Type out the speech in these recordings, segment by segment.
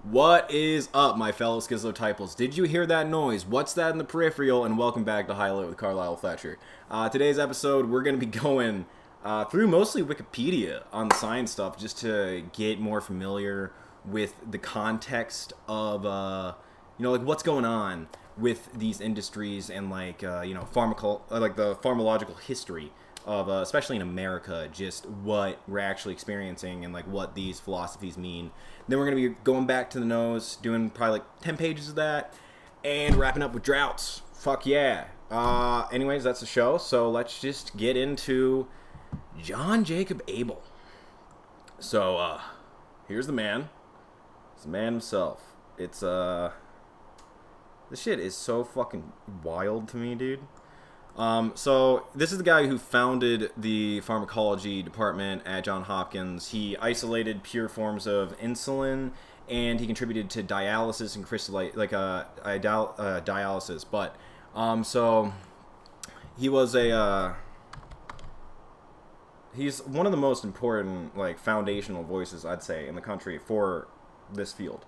What is up, my fellow schizotypals? Did you hear that noise? What's that in the peripheral? And welcome back to Highlight with Karhlyle Fletcher. Today's episode, we're going to be going through mostly Wikipedia on the science stuff, just to get more familiar with the context of, like what's going on with these industries and like the pharmacological history of, especially in America, just what we're actually experiencing and like what these philosophies mean. Then we're going to be going back to the nose, doing probably like 10 pages of that, and wrapping up with droughts. Fuck yeah. Anyways, that's the show, so let's just get into John Jacob Abel. So, here's the man. It's the man himself. It's, this shit is so fucking wild to me, dude. So this is the guy who founded the pharmacology department at Johns Hopkins. He isolated pure forms of insulin, and he contributed to dialysis and dialysis. But so he was he's one of the most important like foundational voices, I'd say, in the country for this field.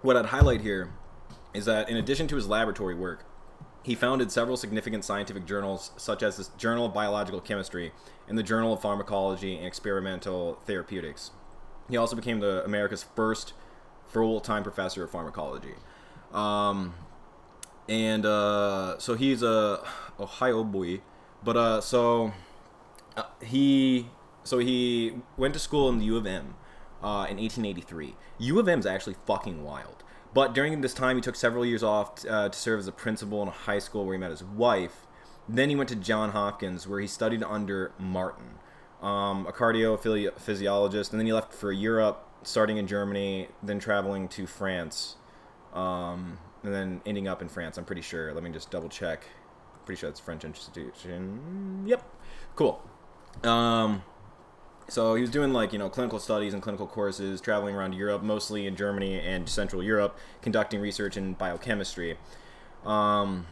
What I'd highlight here is that in addition to his laboratory work, he founded several significant scientific journals, such as the Journal of Biological Chemistry and the Journal of Pharmacology and Experimental Therapeutics. He also became America's first full-time professor of pharmacology. So he's a Ohio boy, but he went to school in the U of M in 1883. U of M's actually fucking wild. But during this time, he took several years off to serve as a principal in a high school where he met his wife. Then he went to Johns Hopkins, where he studied under Martin, a cardiophysiologist. And then he left for Europe, starting in Germany, then traveling to France, and then ending up in France, I'm pretty sure. Let me just double check. Pretty sure it's a French institution. Yep. Cool. So he was doing clinical studies and clinical courses, traveling around Europe, mostly in Germany and Central Europe, conducting research in biochemistry. And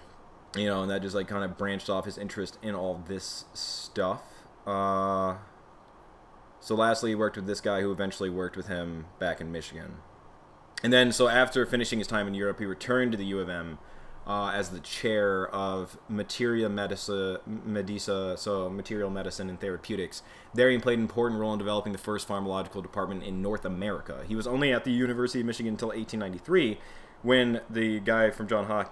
that just kind of branched off his interest in all this stuff. So lastly, he worked with this guy who eventually worked with him back in Michigan. And then, so after finishing his time in Europe, he returned to the U of M as the chair of material medicine and therapeutics. There he played an important role in developing the first pharmacological department in North America. He was only at the University of Michigan until 1893, when the guy from Johns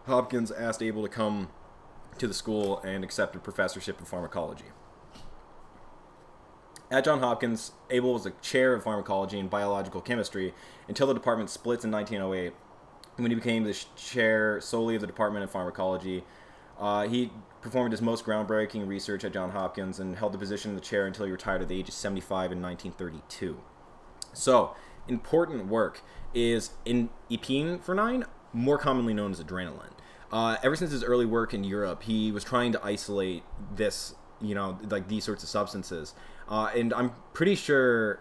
Hopkins asked Abel to come to the school and accept a professorship of pharmacology. At Johns Hopkins, Abel was the chair of pharmacology and biological chemistry until the department splits in 1908. When he became the chair solely of the Department of Pharmacology, he performed his most groundbreaking research at Johns Hopkins and held the position of the chair until he retired at the age of 75 in 1932. So, important work is in epinephrine, more commonly known as adrenaline. Ever since his early work in Europe, he was trying to isolate this, these sorts of substances. And I'm pretty sure,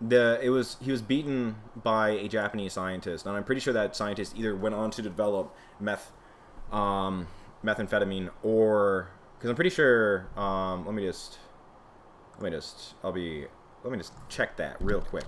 he was beaten by a Japanese scientist, and I'm pretty sure that scientist either went on to develop methamphetamine, or because I'm pretty sure. Let me just check that real quick.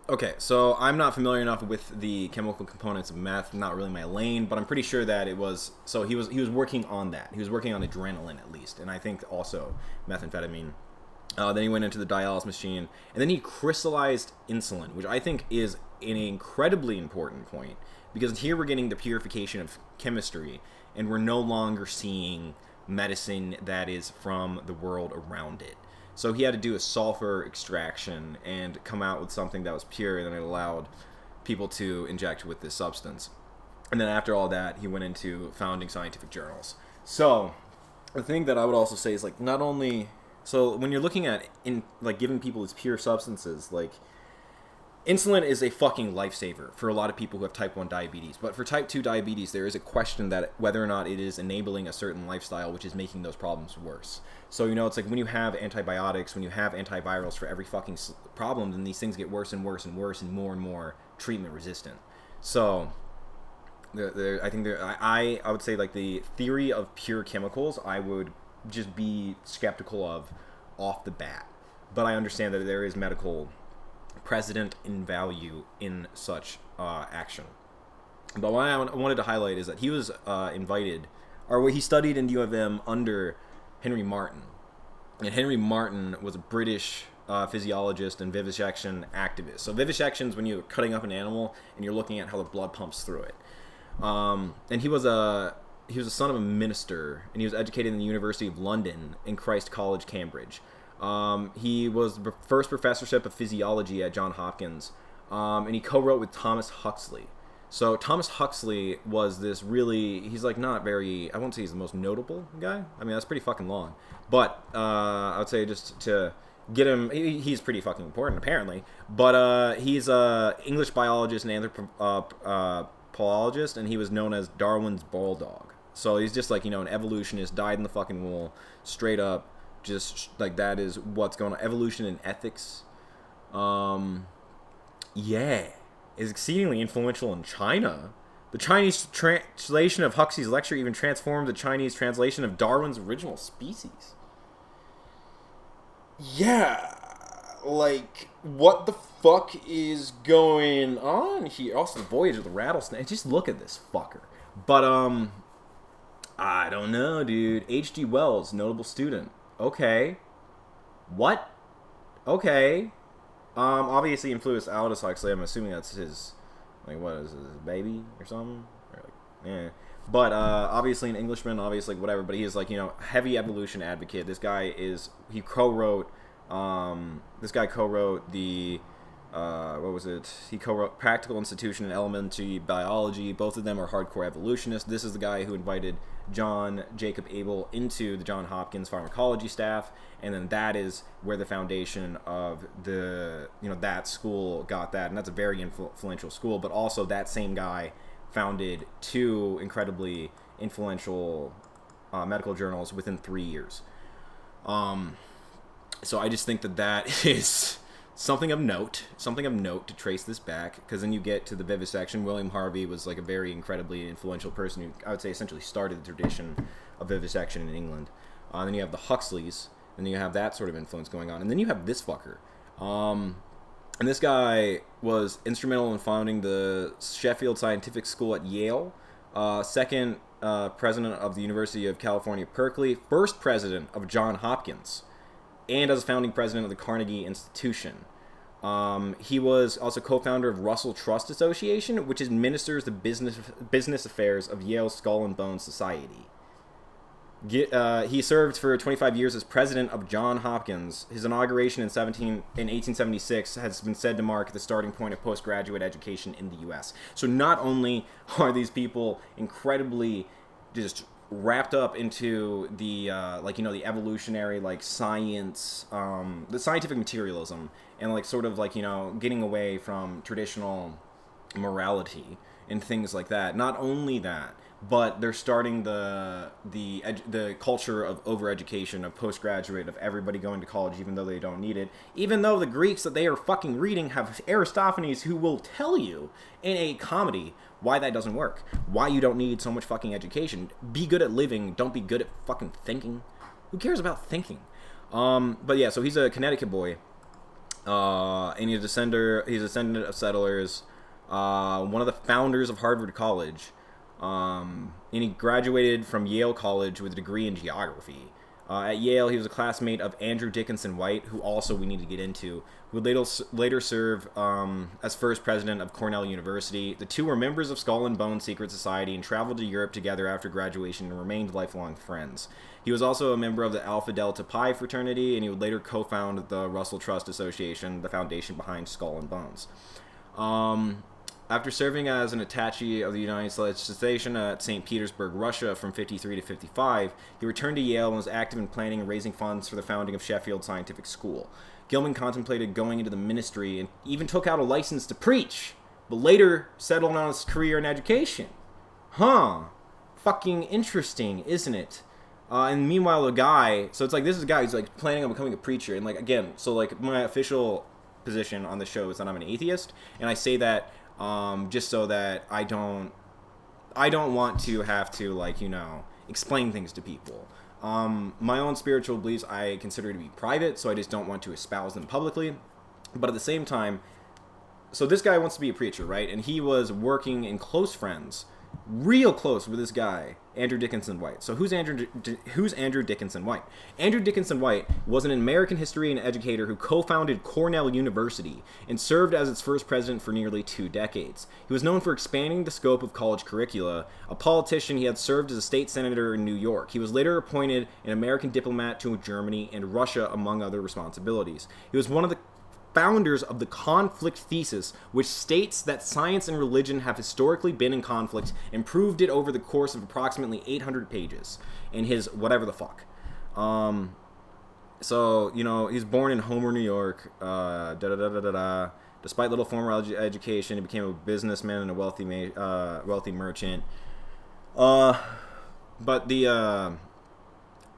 Okay, so I'm not familiar enough with the chemical components of meth, not really my lane, but I'm pretty sure that it was, so he was working on that. He was working on adrenaline at least, and I think also methamphetamine. Then he went into the dialysis machine, and then he crystallized insulin, which I think is an incredibly important point, because here we're getting the purification of chemistry, and we're no longer seeing medicine that is from the world around it. So he had to do a sulfur extraction and come out with something that was pure, and then it allowed people to inject with this substance. And then after all that, he went into founding scientific journals. So the thing that I would also say is not only, so when you're looking at giving people these pure substances, Insulin is a fucking lifesaver for a lot of people who have type 1 diabetes. But for type 2 diabetes, there is a question that whether or not it is enabling a certain lifestyle which is making those problems worse. So, it's like when you have antibiotics, when you have antivirals for every fucking problem, then these things get worse and worse and worse and more treatment resistant. So, I would say, like, the theory of pure chemicals, I would just be skeptical of off the bat. But I understand that there is medical precedent and value in such action. But what I wanted to highlight is that he was he studied in U of M under Henry Martin. And Henry Martin was a British physiologist and vivisection activist. So vivisection is when you're cutting up an animal and you're looking at how the blood pumps through it. And he was a son of a minister, and he was educated in the University of London and Christ College, Cambridge. He was the first professorship of physiology at Johns Hopkins, and he co-wrote with Thomas Huxley. So Thomas Huxley was this he's like not very, I won't say he's the most notable guy. I mean, that's pretty fucking long. But I would say just to get him, he's pretty fucking important apparently. But he's a English biologist and anthropologist, and he was known as Darwin's bulldog. So he's just like, an evolutionist, dyed in the fucking wool, straight up. Just like that is what's going on. Evolution and ethics. Is exceedingly influential in China. The Chinese translation of Huxley's lecture even transformed the Chinese translation of Darwin's original species. Yeah, like, what the fuck is going on here? Also, the Voyage of the Rattlesnake. Just look at this fucker. But, I don't know, dude. H.G. Wells, notable student. Okay. What? Okay. Obviously influenced Aldous Huxley. I'm assuming that's his, like, what is his baby or something? Or like, yeah. But, obviously an Englishman, obviously whatever, but he is like, heavy evolution advocate. This guy co-wrote the, he co-wrote Practical Institution and Elementary Biology. Both of them are hardcore evolutionists. This is the guy who invited John Jacob Abel into the Johns Hopkins pharmacology staff, and then that is where the foundation of the, that school got that, and that's a very influential school. But also that same guy founded 2 incredibly influential medical journals within 3 years. So I just think that is something of note to trace this back, because then you get to the vivisection. William Harvey was like a very incredibly influential person who, I would say, essentially started the tradition of vivisection in England. Then you have the Huxleys, and you have that sort of influence going on. And then you have this fucker. And this guy was instrumental in founding the Sheffield Scientific School at Yale, second president of the University of California, Berkeley, first president of Johns Hopkins, and as founding president of the Carnegie Institution. He was also co-founder of Russell Trust Association, which administers the business affairs of Yale Skull and Bones Society. He served for 25 years as president of Johns Hopkins. His inauguration in 1876 has been said to mark the starting point of postgraduate education in the U.S. So not only are these people incredibly just wrapped up into the the evolutionary science, the scientific materialism, and getting away from traditional morality and things like that. Not only that, but they're starting the culture of overeducation, of postgraduate, of everybody going to college even though they don't need it. Even though the Greeks that they are fucking reading have Aristophanes, who will tell you in a comedy why that doesn't work. Why you don't need so much fucking education. Be good at living, don't be good at fucking thinking. Who cares about thinking? But yeah, so he's a Connecticut boy. And he's a descendant of settlers. One of the founders of Harvard College. And he graduated from Yale College with a degree in geography. At Yale, he was a classmate of Andrew Dickson White, who also we need to get into, who would later serve as first president of Cornell University. The two were members of Skull and Bones Secret Society and traveled to Europe together after graduation and remained lifelong friends. He was also a member of the Alpha Delta Pi fraternity, and he would later co-found the Russell Trust Association, the foundation behind Skull and Bones. After serving as an attaché of the United States station at St. Petersburg, Russia from 53 to 55, he returned to Yale and was active in planning and raising funds for the founding of Sheffield Scientific School. Gilman contemplated going into the ministry and even took out a license to preach, but later settled on his career in education. Fucking interesting, isn't it? And meanwhile, the guy, so it's like, this is a guy who's like planning on becoming a preacher, and like, again, so like my official position on the show is that I'm an atheist, and I say that just so that I don't want to have to, like, you know, explain things to people. My own spiritual beliefs I consider to be private, so I just don't want to espouse them publicly. But at the same time, so this guy wants to be a preacher, right? And he was working in close friends, real close with this guy, Andrew Dickson White. So who's Andrew Dickson White? Andrew Dickson White was an American historian and educator who co-founded Cornell University and served as its first president for nearly 2 decades. He was known for expanding the scope of college curricula. A politician, he had served as a state senator in New York. He was later appointed an American diplomat to Germany and Russia, among other responsibilities. He was one of the founders of the conflict thesis, which states that science and religion have historically been in conflict, and proved it over the course of approximately 800 pages in his whatever the fuck. So, you know, he's born in Homer, New York. Despite little formal education, he became a businessman and a wealthy merchant. But the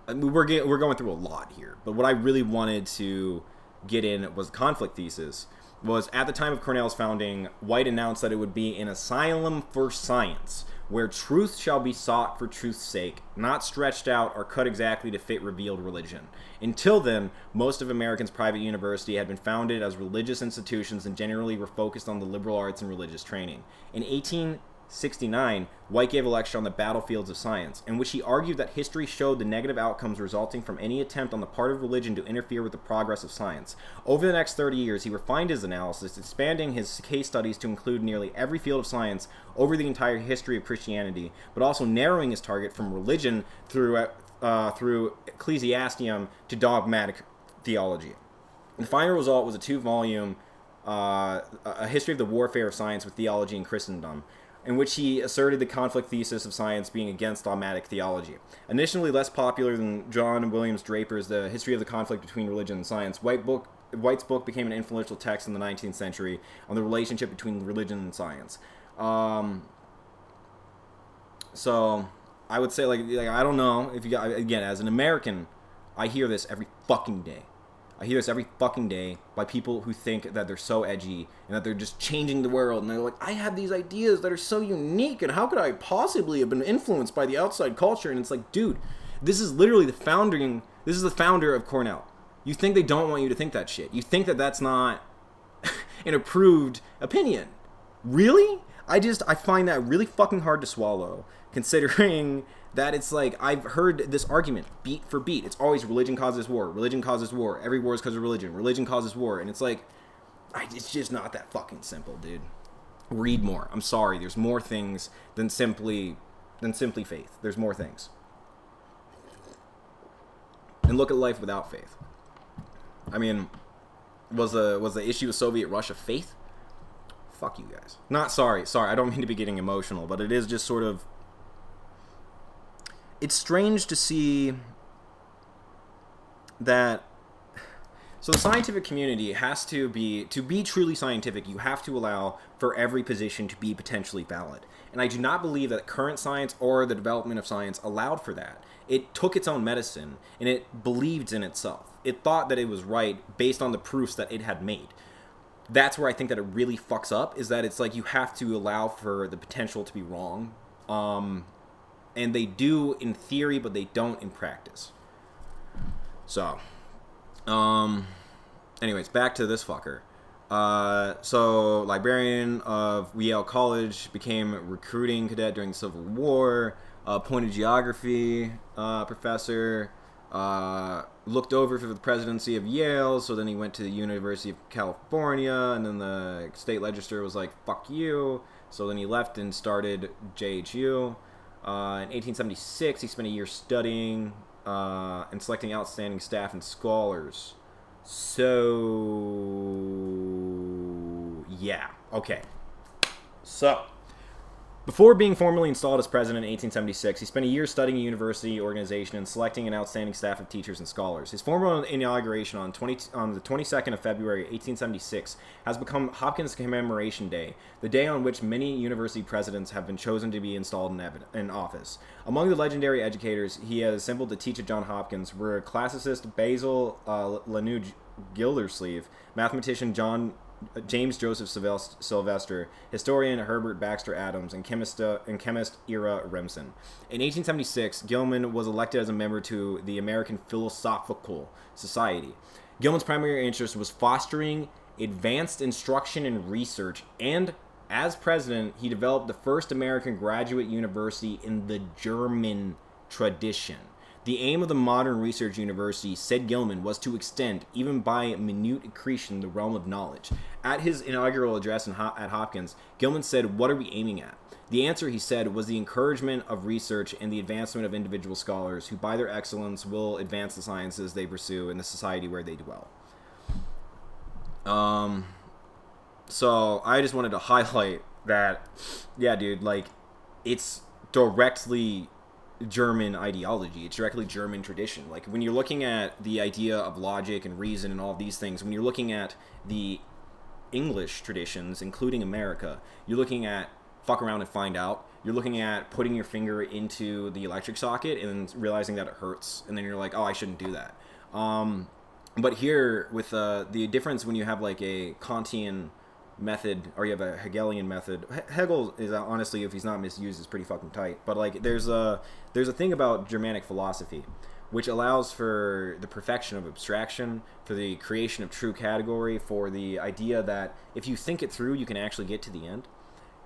we're going through a lot here. But what I really wanted to get in was conflict thesis. Was at the time of Cornell's founding, White announced that it would be an asylum for science, where truth shall be sought for truth's sake, not stretched out or cut exactly to fit revealed religion. Until then, most of America's private university had been founded as religious institutions and generally were focused on the liberal arts and religious training. In 1869, White gave a lecture on the battlefields of science, in which he argued that history showed the negative outcomes resulting from any attempt on the part of religion to interfere with the progress of science. Over the next 30 years, he refined his analysis, expanding his case studies to include nearly every field of science over the entire history of Christianity, but also narrowing his target from religion through ecclesiastium to dogmatic theology. The final result was a 2-volume a history of the warfare of science with theology and Christendom, in which he asserted the conflict thesis of science being against dogmatic theology. Initially less popular than John Williams Draper's The History of the Conflict Between Religion and Science, White's book became an influential text in the 19th century on the relationship between religion and science. So I would say, like I don't know if you got, again, as an American, I hear this every fucking day. I hear this every fucking day by people who think that they're so edgy and that they're just changing the world. And they're like, I have these ideas that are so unique, and how could I possibly have been influenced by the outside culture? And it's like, dude, this is literally the founder of Cornell. You think they don't want you to think that shit. You think that that's not an approved opinion. Really? I find that really fucking hard to swallow, considering that it's like, I've heard this argument beat for beat. It's always religion causes war. Religion causes war. Every war is because of religion. Religion causes war. And it's like, it's just not that fucking simple, dude. Read more. I'm sorry. There's more things than simply faith. There's more things. And look at life without faith. I mean, was the issue of Soviet Russia faith? Fuck you guys. Not sorry. I don't mean to be getting emotional, but it is just sort of, it's strange to see that. So the scientific community has to be truly scientific, you have to allow for every position to be potentially valid. And I do not believe that current science or the development of science allowed for that. It took its own medicine, and it believed in itself. It thought that it was right based on the proofs that it had made. That's where I think that it really fucks up, is that it's like you have to allow for the potential to be wrong. And they do in theory, but they don't in practice. So, anyways, back to this fucker. So, librarian of Yale College, became recruiting cadet during the Civil War, appointed geography professor, looked over for the presidency of Yale, so then he went to the University of California, and then the state legislature was like, fuck you, so then he left and started JHU. In 1876, he spent a year studying and selecting outstanding staff and scholars. So, yeah, okay. So, before being formally installed as president in 1876, he spent a year studying university organization and selecting an outstanding staff of teachers and scholars. His formal inauguration on the 22nd of February, 1876, has become Hopkins Commemoration Day, the day on which many university presidents have been chosen to be installed in office. Among the legendary educators he has assembled to teach at Johns Hopkins were classicist Basil Lanou Gildersleeve, mathematician James Joseph Sylvester, historian Herbert Baxter Adams, and chemist Ira Remsen. In 1876, Gilman was elected as a member to the American Philosophical Society. Gilman's primary interest was fostering advanced instruction and research, and as president, he developed the first American graduate university in the German tradition. The aim of the modern research university, said Gilman, was to extend, even by minute accretion, the realm of knowledge. At his inaugural address at Hopkins, Gilman said, "What are we aiming at?" The answer, he said, was the encouragement of research and the advancement of individual scholars who, by their excellence, will advance the sciences they pursue in the society where they dwell. So I just wanted to highlight that, yeah, dude, like, it's directly German ideology. It's directly German tradition. Like, when you're looking at the idea of logic and reason and all of these things, when you're looking at the English traditions, including America, you're looking at fuck around and find out. You're looking at putting your finger into the electric socket and realizing that it hurts, and then you're like, oh, I shouldn't do that. But here, with the difference when you have like a Kantian method or you have a Hegelian method, Hegel is honestly, if he's not misused, is pretty fucking tight. But like, there's a thing about Germanic philosophy which allows for the perfection of abstraction, for the creation of true category, for the idea that if you think it through, you can actually get to the end.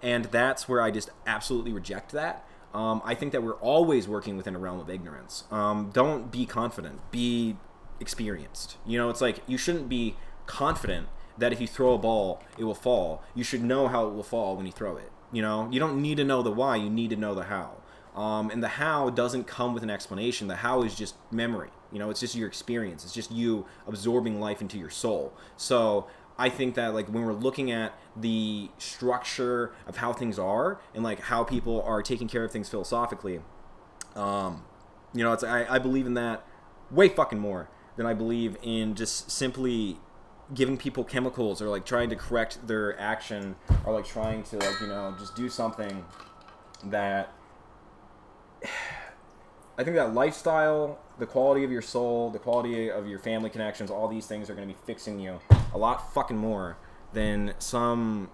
And that's where I just absolutely reject that. I think that we're always working within a realm of ignorance. Don't be confident, be experienced. You know, it's like, you shouldn't be confident that if you throw a ball, it will fall. You should know how it will fall when you throw it. You know, you don't need to know the why, you need to know the how. And the how doesn't come with an explanation. The how is just memory. You know, it's just your experience. It's just you absorbing life into your soul. So I think that, like, when we're looking at the structure of how things are and like how people are taking care of things philosophically, you know, it's I believe in that way fucking more than I believe in just simply giving people chemicals or like trying to correct their action or like trying to, like, you know, just do something that I think that lifestyle, the quality of your soul, the quality of your family connections, all these things are going to be fixing you a lot fucking more than some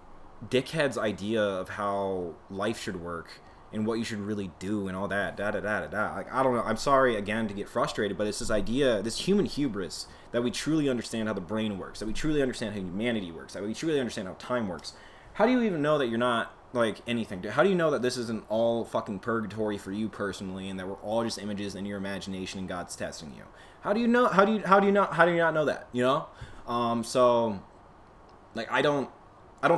dickhead's idea of how life should work and what you should really do and all that, da-da-da-da-da. Like, I don't know. I'm sorry, again, to get frustrated, but it's this idea, this human hubris, that we truly understand how the brain works, that we truly understand how humanity works, that we truly understand how time works. How do you even know that you're not, like, anything? How do you know that this isn't all fucking purgatory for you personally and that we're all just images in your imagination and God's testing you? How do you know? How do you not know that, you know? So, like, I don't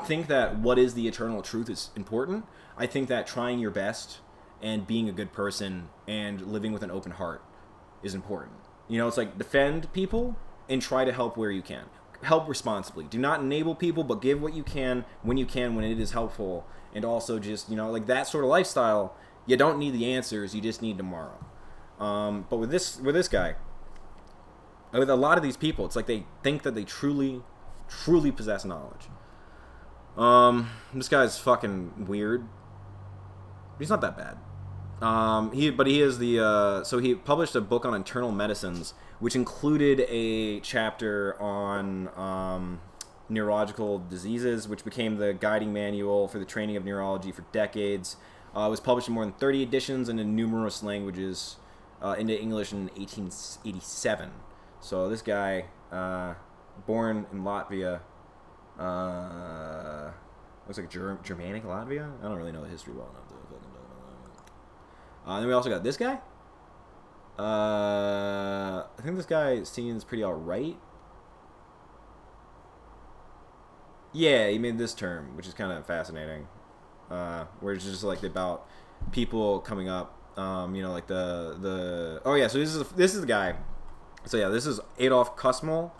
think that what is the eternal truth is important. I think that trying your best and being a good person and living with an open heart is important. You know, it's like, defend people and try to help where you can. Help responsibly. Do not enable people, but give what you can, when it is helpful. And also just, you know, like, that sort of lifestyle, you don't need the answers, you just need tomorrow. But with this guy, with a lot of these people, it's like they think that they truly possess knowledge. This guy's fucking weird. He's not that bad. He is the so he published a book on internal medicines, which included a chapter on neurological diseases, which became the guiding manual for the training of neurology for decades. It was published in more than 30 editions and in numerous languages into English in 1887. So this guy, born in Latvia, looks like Germanic Latvia? I don't really know the history well enough. And then we also got this guy. I think this guy seems pretty alright. Yeah, he made this term, which is kind of fascinating. Where it's just like about people coming up. You know, like the oh yeah. So this is the guy. So yeah, this is Adolf Kussman.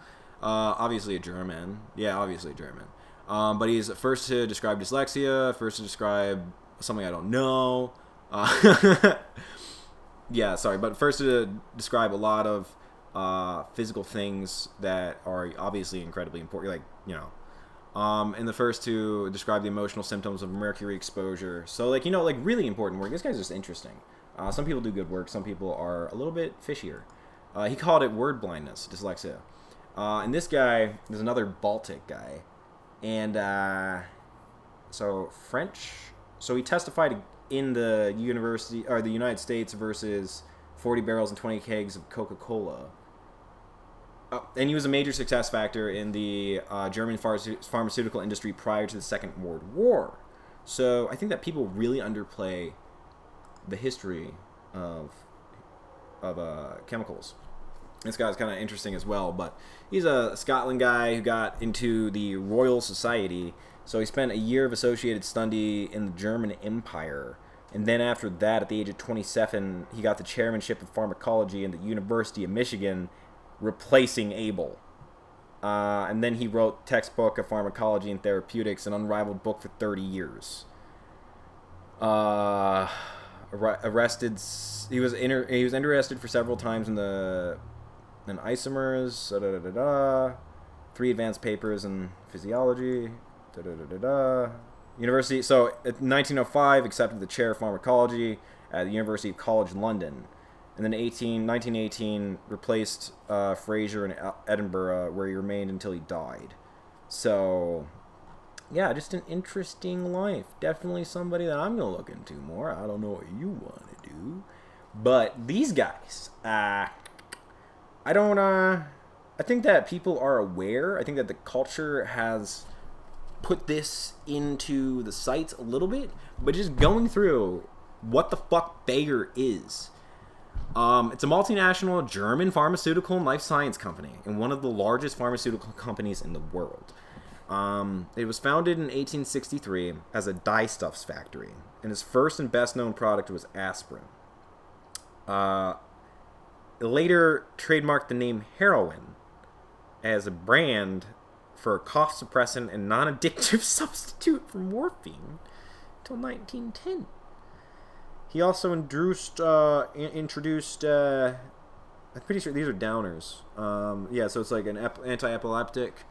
Obviously a German. Yeah, obviously a German. But he's first to describe dyslexia, first to describe something I don't know. Yeah, sorry, but first to describe a lot of physical things that are obviously incredibly important, like, you know. And the first to describe the emotional symptoms of mercury exposure. So, like, you know, like, really important work. This guy's just interesting. Some people do good work. Some people are a little bit fishier. He called it word blindness, dyslexia. And this guy is another Baltic guy. And so French. So he testified in the university or the United States versus 40 barrels and 20 kegs of Coca-Cola. And he was a major success factor in the German pharmaceutical industry prior to the Second World War. So I think that people really underplay the history of chemicals. This guy's kind of interesting as well, but he's a Scotland guy who got into the Royal Society. So he spent a year of associated study in the German Empire. And then after that, at the age of 27, he got the chairmanship of pharmacology in the University of Michigan, replacing Abel. And then he wrote textbook of pharmacology and therapeutics, an unrivaled book for 30 years. Arrested. He was interested for several times in isomers. 3 advanced papers in physiology. University. So, in 1905, accepted the chair of pharmacology at the University of College London. And then 1918, replaced Fraser in Edinburgh, where he remained until he died. So, yeah, just an interesting life. Definitely somebody that I'm going to look into more. I don't know what you want to do. But these guys, I think that people are aware. I think that the culture has put this into the sites a little bit. But just going through what the fuck Bayer is. It's a multinational German pharmaceutical and life science company and one of the largest pharmaceutical companies in the world. It was founded in 1863 as a dyestuffs factory, and its first and best known product was aspirin. It later trademarked the name heroin as a brand for a cough suppressant and non-addictive substitute for morphine until 1910. He also introduced I'm pretty sure these are downers. Yeah, so it's like an anti-epileptic,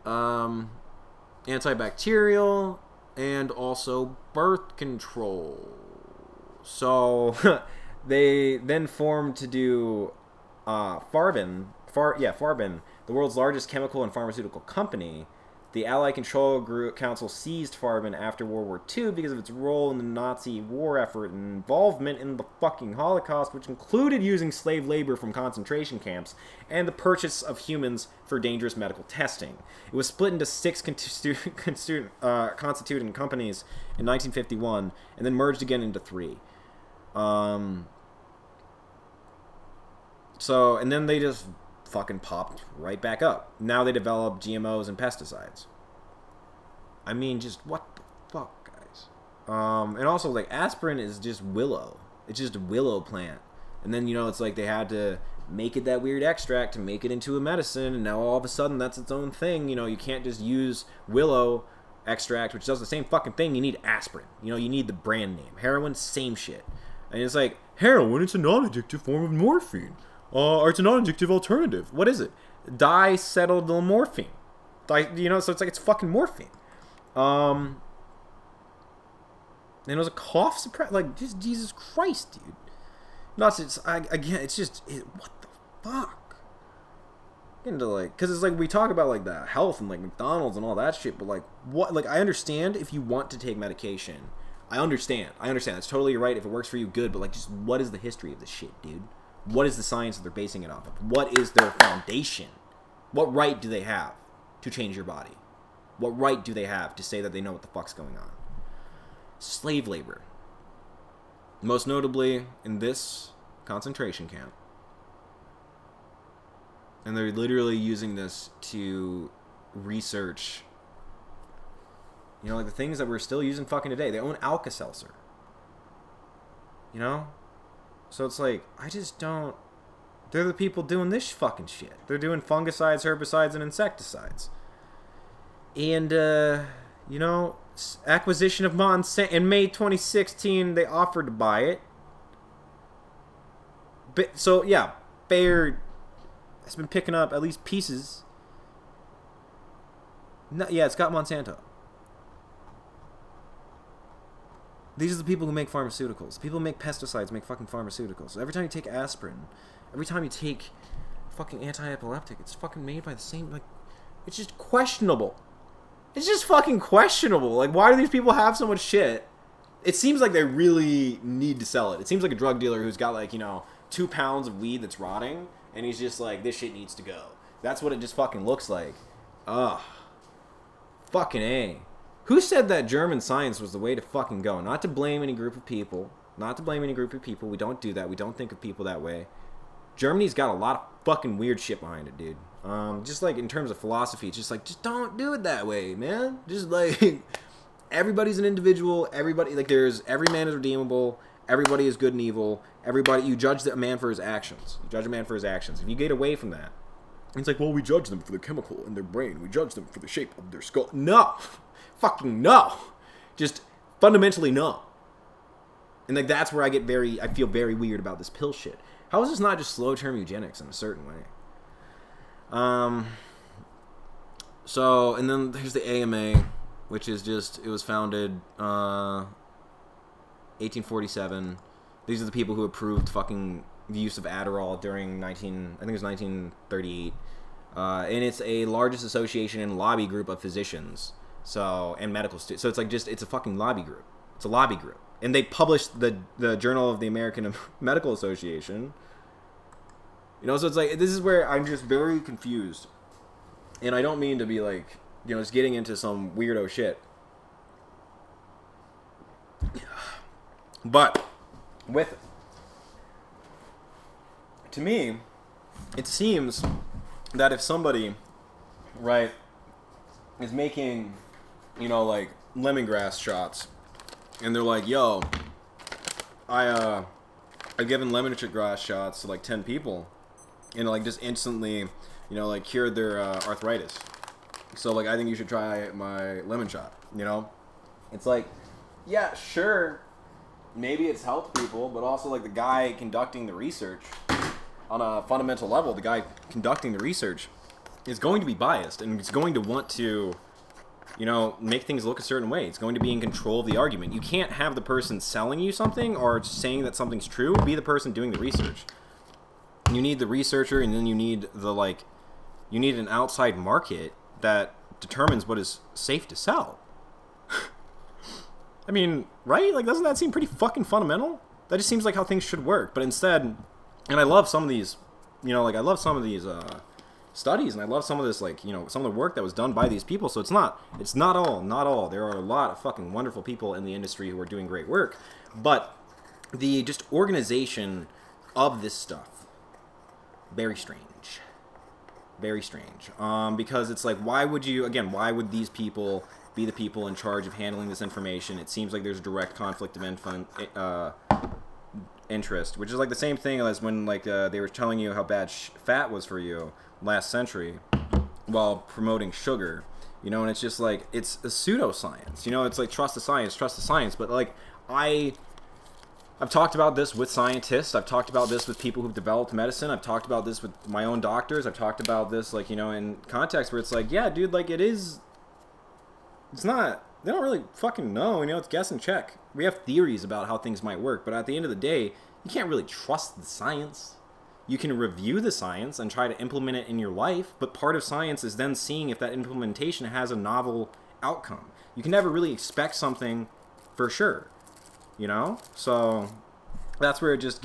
antibacterial, and also birth control. So they then formed to do Farbin, the world's largest chemical and pharmaceutical company. The Allied Control Council seized Farbin after World War II because of its role in the Nazi war effort and involvement in the fucking Holocaust, which included using slave labor from concentration camps and the purchase of humans for dangerous medical testing. It was split into 6 constituent companies in 1951 and then merged again into 3. And then they just fucking popped right back up. Now they develop GMOs and pesticides. I mean, just what the fuck, guys? And also, like, aspirin is just willow. It's just a willow plant. And then, you know, it's like they had to make it that weird extract to make it into a medicine, and now all of a sudden that's its own thing. You know, you can't just use willow extract, which does the same fucking thing. You need aspirin. You know, you need the brand name. Heroin, same shit. And it's like, heroin, it's a non-addictive form of morphine. Or it's a non-addictive alternative. What is it? Diacetylmorphine. You know, so it's like it's fucking morphine. And it was a cough suppressant. Like, just Jesus Christ, dude. Not just, it's just, what the fuck? Into like, because it's like we talk about like the health and like McDonald's and all that shit, but like what? Like, I understand if you want to take medication. I understand. That's totally right. If it works for you, good. But like, just what is the history of this shit, dude? What is the science that they're basing it off of? What is their foundation? What right do they have to change your body? What right do they have to say that they know what the fuck's going on? Slave labor. Most notably in this concentration camp. And they're literally using this to research, you know, like the things that we're still using fucking today. They own Alka-Seltzer. You know? So it's like, I just don't... They're the people doing this fucking shit. They're doing fungicides, herbicides, and insecticides. And, acquisition of Monsanto. In May 2016, they offered to buy it. So, yeah, Bayer has been picking up at least pieces. No, yeah, it's got Monsanto. These are the people who make pharmaceuticals. The people who make pesticides make fucking pharmaceuticals. Every time you take aspirin, every time you take fucking anti-epileptic, it's fucking made by the same, like, it's just questionable. It's just fucking questionable. Like, why do these people have so much shit? It seems like they really need to sell it. It seems like a drug dealer who's got, like, 2 pounds of weed that's rotting, and he's just like, this shit needs to go. That's what it just fucking looks like. Ugh. Fucking A. Who said that German science was the way to fucking go? Not to blame any group of people. Not to blame any group of people. We don't do that. We don't think of people that way. Germany's got a lot of fucking weird shit behind it, dude. Just like in terms of philosophy, it's just like, just don't do it that way, man. Just like, everybody's an individual. Everybody, like, every man is redeemable. Everybody is good and evil. Everybody, you judge a man for his actions. You judge a man for his actions. If you get away from that, it's like, well, we judge them for the chemical in their brain. We judge them for the shape of their skull. No. Fucking no. Just fundamentally no. And like that's where I feel very weird about this pill shit. How is this not just slow-term eugenics in a certain way? So, and then there's the AMA, which is just, it was founded 1847. These are the people who approved fucking the use of Adderall during 1938. And it's a largest association and lobby group of physicians. So, and medical students. So it's like it's a fucking lobby group. It's a lobby group. And they published the Journal of the American Medical Association. So it's like, this is where I'm just very confused. And I don't mean to be like, just getting into some weirdo shit. But, with it. To me, it seems that if somebody, right, is making, like lemongrass shots, and they're like, yo, I've given lemongrass shots to like 10 people, and like just instantly, like cured their arthritis. So like I think you should try my lemon shot. It's like, yeah, sure, maybe it's helped people, but also like the guy conducting the research on a fundamental level, the guy conducting the research is going to be biased, and it's going to want to, make things look a certain way. It's going to be in control of the argument. You can't have the person selling you something or saying that something's true be the person doing the research. You need the researcher, and then you need you need an outside market that determines what is safe to sell. I mean, right? Like, doesn't that seem pretty fucking fundamental? That just seems like how things should work. But instead, and I love some of these, I love some of these studies, and I love some of this, some of the work that was done by these people. So it's not all. There are a lot of fucking wonderful people in the industry who are doing great work. But the just organization of this stuff, very strange. Very strange. Because it's like, why would these people be the people in charge of handling this information? It seems like there's a direct conflict of interest, which is like the same thing as when they were telling you how bad fat was for you last century while promoting sugar, and it's just like, it's a pseudoscience, it's like trust the science, but like I've talked about this with scientists, I've talked about this with people who've developed medicine, I've talked about this with my own doctors, I've talked about this in context where it's like, yeah, dude, like it's not, they don't really fucking know, it's guess and check. We have theories about how things might work, but at the end of the day, you can't really trust the science. You can review the science and try to implement it in your life, but part of science is then seeing if that implementation has a novel outcome. You can never really expect something for sure, So that's where it just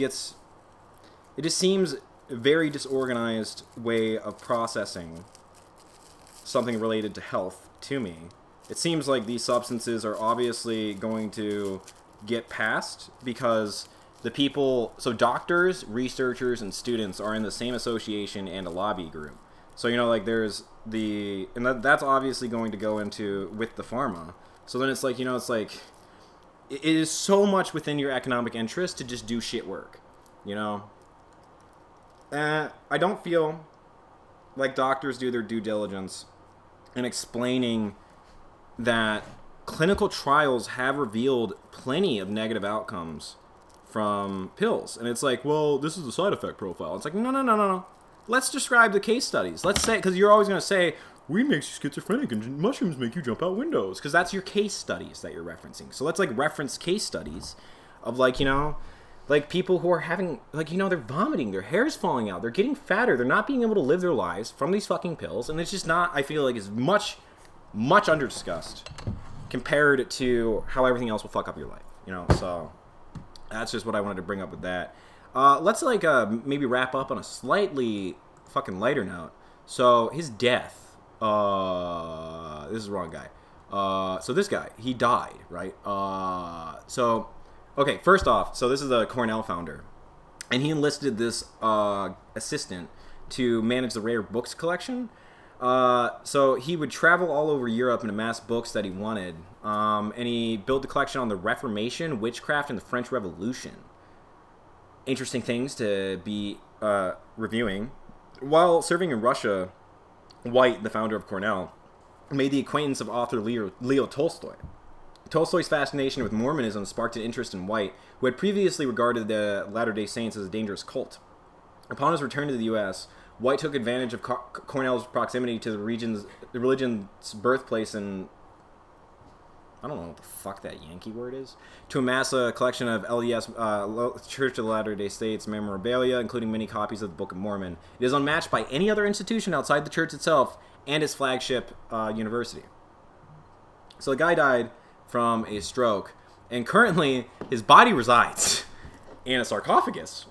seems a very disorganized way of processing something related to health to me. It seems like these substances are obviously going to get passed because the people, so doctors, researchers, and students are in the same association and a lobby group. So, there's and that's obviously going to go into with the pharma. So then it's like, it is so much within your economic interest to just do shit work, I don't feel like doctors do their due diligence and explaining that clinical trials have revealed plenty of negative outcomes from pills. And it's like, well, this is the side effect profile. It's like, no. Let's describe the case studies. Let's say, because you're always going to say, weed makes you schizophrenic and mushrooms make you jump out windows. Because that's your case studies that you're referencing. So let's like reference case studies of like, you know, like people who are having, like, you know, they're vomiting, their hair's falling out, they're getting fatter, they're not being able to live their lives from these fucking pills. And it's just not, I feel like, is much under discussed compared to how everything else will fuck up your life, you know. So that's just what I wanted to bring up with that. Let's like maybe wrap up on a slightly fucking lighter note. So his death, this is the wrong guy. So this guy, he died, right? So okay, first off, so this is a Cornell founder, and he enlisted this assistant to manage the rare books collection. So he would travel all over Europe and amass books that he wanted. And he built the collection on the Reformation, witchcraft, and the French Revolution. Interesting things to be reviewing. While serving in Russia, White, the founder of Cornell, made the acquaintance of author Leo Tolstoy. Tolstoy's fascination with Mormonism sparked an interest in White, who had previously regarded the Latter-day Saints as a dangerous cult. Upon his return to the U.S., White took advantage of Cornell's proximity to the religion's birthplace in, I don't know what the fuck that Yankee word is, to amass a collection of LDS, Church of the Latter-day Saints memorabilia, including many copies of the Book of Mormon. It is unmatched by any other institution outside the church itself and its flagship university. So the guy died from a stroke, and currently his body resides in a sarcophagus.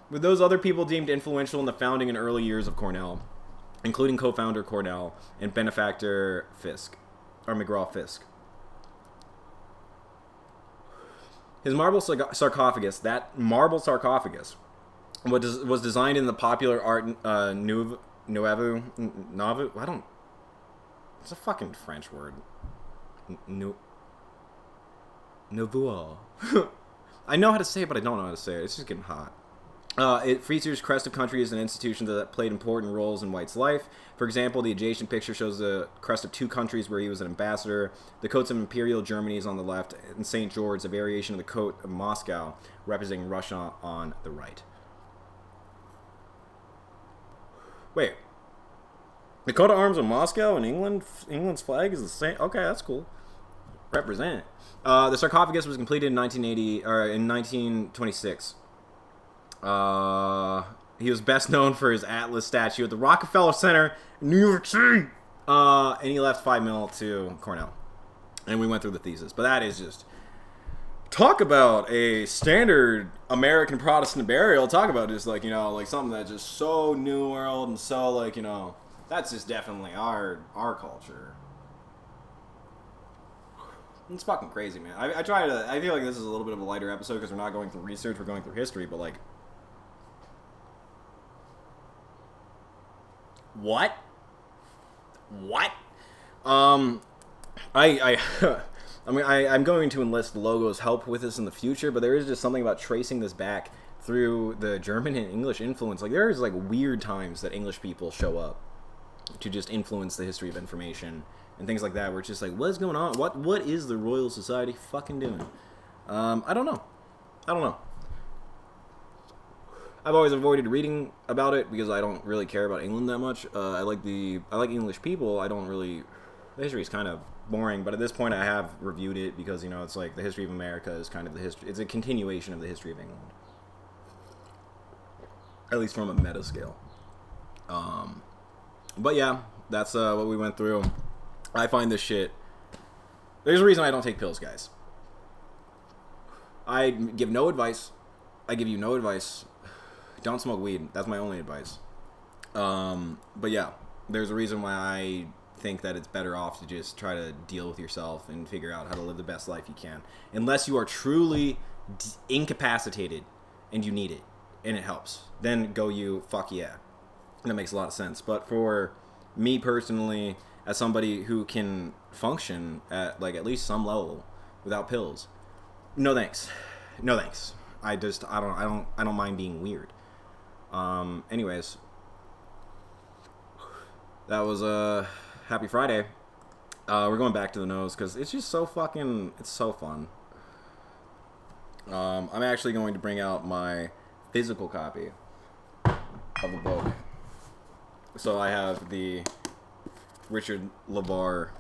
With those other people deemed influential in the founding and early years of Cornell, including co-founder Cornell and benefactor McGraw-Fisk. His marble sarcophagus, was designed in the popular art Nouveau. It's a fucking French word. Nouveau. I know how to say it, but I don't know how to say it. It's just getting hot. It features Crest of Country as an institution that played important roles in White's life. For example, the adjacent picture shows the crest of two countries where he was an ambassador. The coats of Imperial Germany is on the left, and St. George, a variation of the coat of Moscow, representing Russia, on the right. Wait. The coat of arms of Moscow and England's flag is the same? Okay, that's cool. Represent. The sarcophagus was completed in 1926. He was best known for his Atlas statue at the Rockefeller Center in New York City. And he left $5 million to Cornell. And we went through the thesis. But that is just... Talk about a standard American Protestant burial. Talk about just like, you know, like something that's just so New World and so like, you know, that's just definitely our culture. It's fucking crazy, man. I feel like this is a little bit of a lighter episode because we're not going through research, we're going through history, but like... What? I'm going to enlist Logo's help with this in the future, but there is just something about tracing this back through the German and English influence. Like, there is, like, weird times that English people show up to just influence the history of information and things like that, where it's just like, what's going on? What is the Royal Society fucking doing? I don't know. I've always avoided reading about it because I don't really care about England that much. I like English people. The history is kind of boring, but at this point I have reviewed it because, you know, it's like the history of America is kind of it's a continuation of the history of England. At least from a meta scale. But yeah, that's what we went through. I find this shit... There's a reason I don't take pills, guys. I give no advice. I give you no advice. Don't smoke weed. That's my only advice. But yeah, there's a reason why I think that it's better off to just try to deal with yourself and figure out how to live the best life you can. Unless you are truly incapacitated and you need it and it helps. Then go you, fuck yeah. That makes a lot of sense. But for me personally, as somebody who can function at like at least some level without pills, no thanks. I don't mind being weird. Anyways, that was happy Friday. We're going back to the nose because it's just so fucking, it's so fun. I'm actually going to bring out my physical copy of the book. So I have the Richard LeBar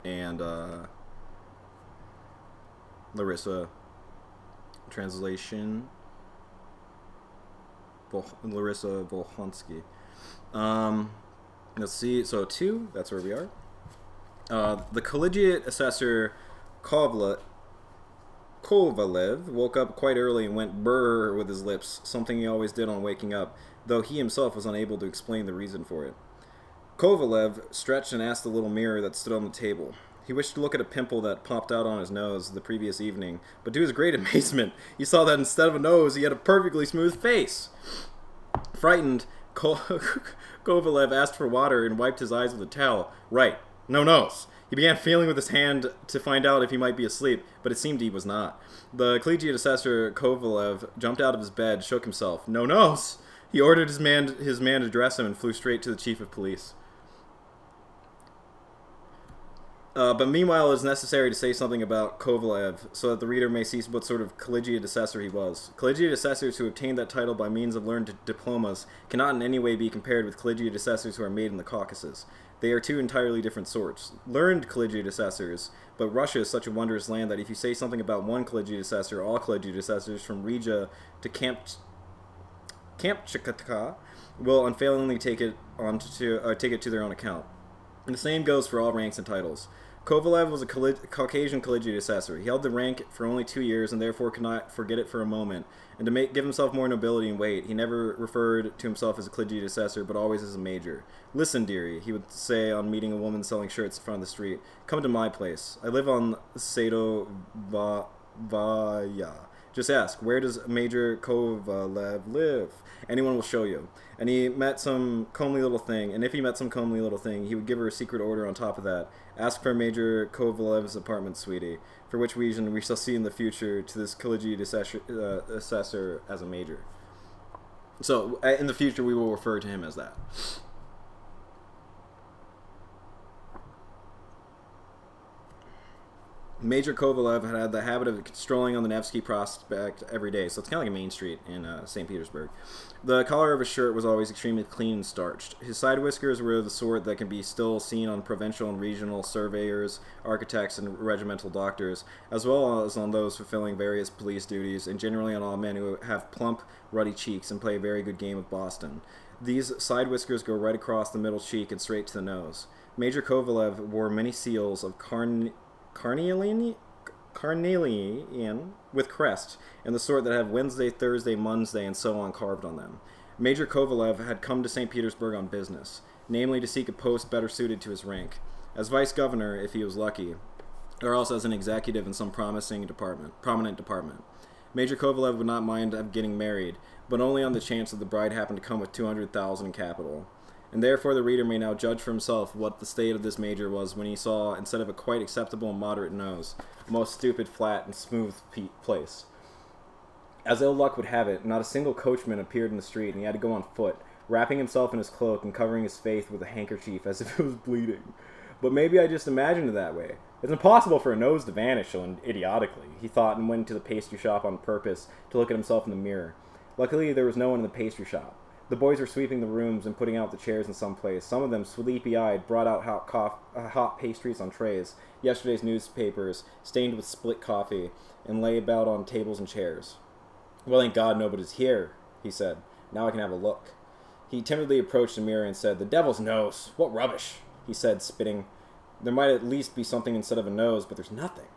and Larissa translation. Larissa Volhansky. Let's see. So 2, that's where we are. The collegiate assessor Kovalev woke up quite early and went brrr with his lips, something he always did on waking up, though he himself was unable to explain the reason for it. Kovalev stretched and asked the little mirror that stood on the table. He wished to look at a pimple that popped out on his nose the previous evening, but to his great amazement, he saw that instead of a nose, he had a perfectly smooth face. Frightened, Kovalev asked for water and wiped his eyes with a towel. Right, no nose. He began feeling with his hand to find out if he might be asleep, but it seemed he was not. The collegiate assessor Kovalev jumped out of his bed, shook himself. No nose! He ordered his man to dress him and flew straight to the chief of police. But meanwhile, it is necessary to say something about Kovalev, so that the reader may see what sort of collegiate assessor he was. Collegiate assessors who obtained that title by means of learned diplomas cannot in any way be compared with collegiate assessors who are made in the Caucasus. They are two entirely different sorts. Learned collegiate assessors, but Russia is such a wondrous land that if you say something about one collegiate assessor, all collegiate assessors from Riga to Kamchatka will unfailingly take it to their own account. And the same goes for all ranks and titles. Kovalev was a Caucasian collegiate assessor. He held the rank for only 2 years and therefore could not forget it for a moment. And to give himself more nobility and weight, he never referred to himself as a collegiate assessor, but always as a major. Listen, dearie, he would say on meeting a woman selling shirts in front of the street. Come to my place. I live on Sadovaya. Just ask, where does Major Kovalev live? Anyone will show you. And he met some comely little thing, and if he met some comely little thing, he would give her a secret order on top of that. Ask for Major Kovalev's apartment, sweetie, for which reason we shall see in the future to this collegiate assessor as a major. So, in the future, we will refer to him as that. Major Kovalev had the habit of strolling on the Nevsky Prospect every day, so it's kind of like a main street in St. Petersburg. The collar of his shirt was always extremely clean and starched. His side whiskers were the sort that can be still seen on provincial and regional surveyors, architects, and regimental doctors, as well as on those fulfilling various police duties, and generally on all men who have plump, ruddy cheeks and play a very good game of Boston. These side whiskers go right across the middle cheek and straight to the nose. Major Kovalev wore many seals of carnelian with crest, and the sort that have Wednesday, Thursday, Monday, and so on carved on them. Major Kovalev had come to St. Petersburg on business, namely to seek a post better suited to his rank, as vice governor if he was lucky, or else as an executive in some prominent department. Major Kovalev would not mind getting married, but only on the chance that the bride happened to come with 200,000 in capital. And therefore the reader may now judge for himself what the state of this major was when he saw, instead of a quite acceptable and moderate nose, a most stupid, flat, and smooth place. As ill luck would have it, not a single coachman appeared in the street, and he had to go on foot, wrapping himself in his cloak and covering his face with a handkerchief as if it was bleeding. But maybe I just imagined it that way. It's impossible for a nose to vanish so idiotically, he thought, and went to the pastry shop on purpose to look at himself in the mirror. Luckily, there was no one in the pastry shop. The boys were sweeping the rooms and putting out the chairs in some place. Some of them, sleepy-eyed, brought out hot pastries on trays, yesterday's newspapers, stained with split coffee, and lay about on tables and chairs. Well, thank God nobody's here, he said. Now I can have a look. He timidly approached the mirror and said, "The devil's nose! What rubbish!" he said, spitting. There might at least be something instead of a nose, but there's nothing.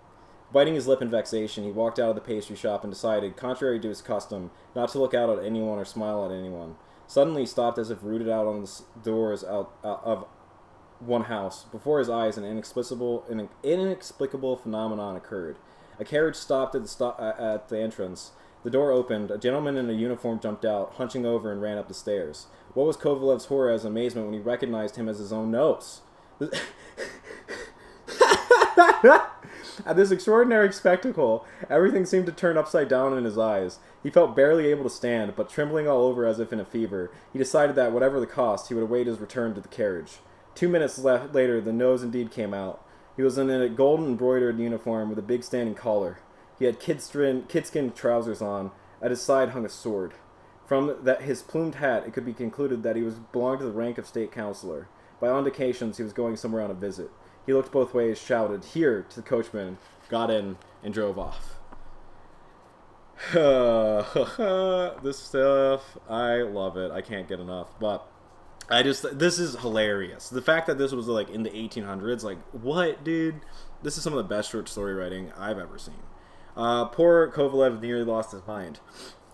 Biting his lip in vexation, he walked out of the pastry shop and decided, contrary to his custom, not to look out at anyone or smile at anyone. Suddenly he stopped as if rooted out on the doors out of one house. Before his eyes, an inexplicable phenomenon occurred. A carriage stopped at the entrance. The door opened. A gentleman in a uniform jumped out, hunching over, and ran up the stairs. What was Kovalev's horror as amazement when he recognized him as his own nose? At this extraordinary spectacle, everything seemed to turn upside down in his eyes. He felt barely able to stand, but trembling all over as if in a fever, he decided that, whatever the cost, he would await his return to the carriage. 2 minutes later, the nose indeed came out. He was in a golden embroidered uniform with a big standing collar. He had kid-skin trousers on. At his side hung a sword. From his plumed hat, it could be concluded that he belonged to the rank of state councilor. By all indications, he was going somewhere on a visit. He looked both ways, shouted, "Here," to the coachman, got in, and drove off. This stuff, I love it. I can't get enough. But this is hilarious. The fact that this was like in the 1800s, like, what, dude? This is some of the best short story writing I've ever seen. Poor Kovalev nearly lost his mind.